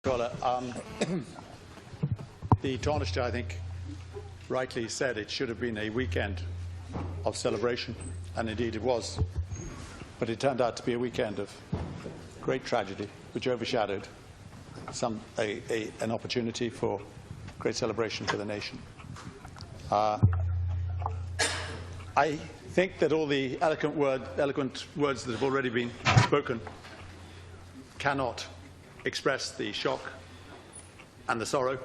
Caller, the Taoiseach, I think, rightly said it should have been a weekend of celebration, and indeed it was. But it turned out to be a weekend of great tragedy, which overshadowed an opportunity for great celebration for the nation. I think that all the eloquent words that have already been spoken cannot express the shock and the sorrow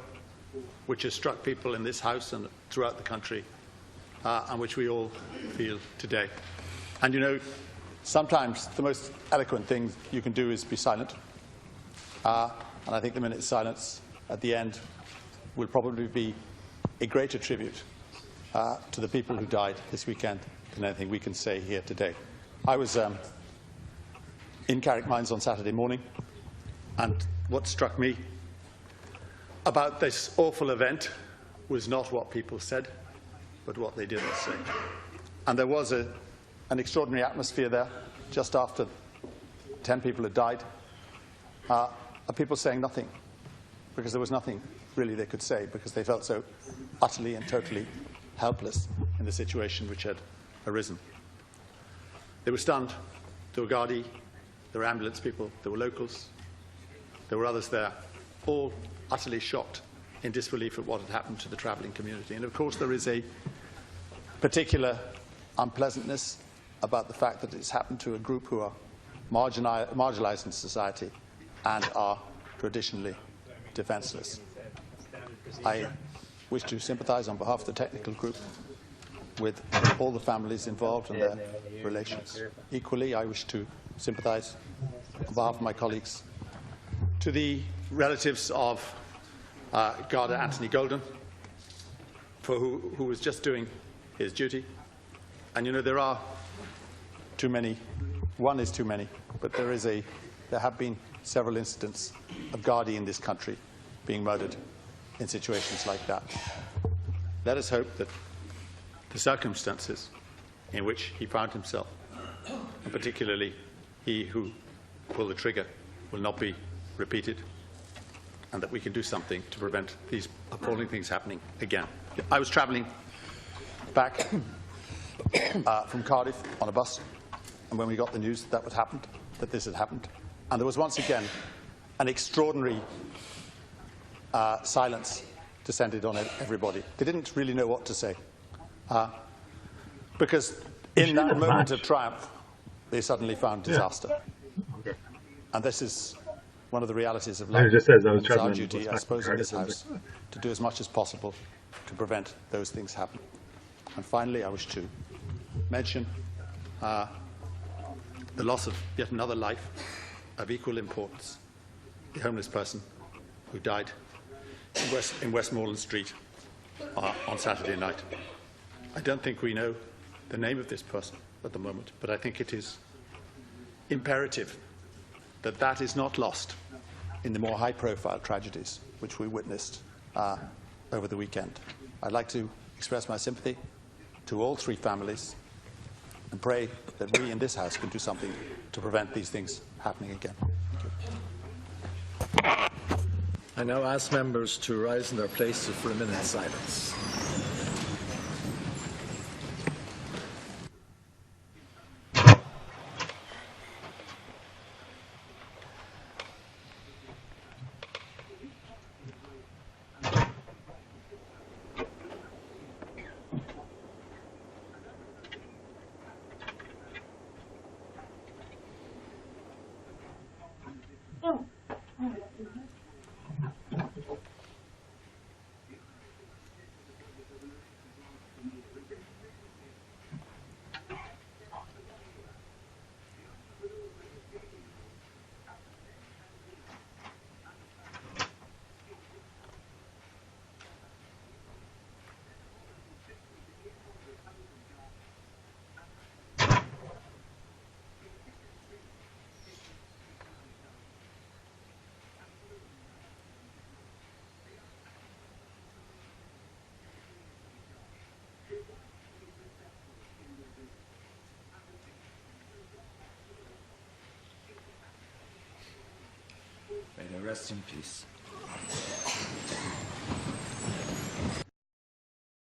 which has struck people in this House and throughout the country, and which we all feel today. And you know, sometimes the most eloquent thing you can do is be silent. And I think the minute's silence at the end will probably be a greater tribute to the people who died this weekend than anything we can say here today. I was in Carrickmines on Saturday morning, and what struck me about this awful event was not what people said, but what they didn't say. And there was an extraordinary atmosphere there just after 10 people had died, of people saying nothing, because there was nothing really they could say, because they felt so utterly and totally helpless in the situation which had arisen. They were stunned. There were Gardaí, there were ambulance people, there were locals, there were others there, all utterly shocked in disbelief at what had happened to the travelling community. And of course there is a particular unpleasantness about the fact that it's happened to a group who are marginalised in society and are traditionally defenceless. I wish to sympathise on behalf of the technical group with all the families involved and their relations. Equally, I wish to sympathise on behalf of my colleagues to the relatives of Garda Anthony Golden, who was just doing his duty. And you know, there are too many. One is too many, but there have been several incidents of Gardaí in this country being murdered in situations like that. Let us hope that the circumstances in which he found himself, and particularly he who pulled the trigger, will not be repeated, and that we can do something to prevent these appalling things happening again. I was travelling back from Cardiff on a bus, and when we got the news that this had happened, and there was once again an extraordinary silence descended on everybody. They didn't really know what to say, because in that moment of triumph, they suddenly found disaster. And this is one of the realities of life. It's our duty, I suppose, in this House to do as much as possible to prevent those things happening. And finally, I wish to mention the loss of yet another life of equal importance, the homeless person who died in Westmoreland Street on Saturday night. I don't think we know the name of this person at the moment, but I think it is imperative that that is not lost in the more high-profile tragedies which we witnessed over the weekend. I'd like to express my sympathy to all three families and pray that we in this House can do something to prevent these things happening again. Thank you. I now ask members to rise in their places for a minute's silence. Rest in peace.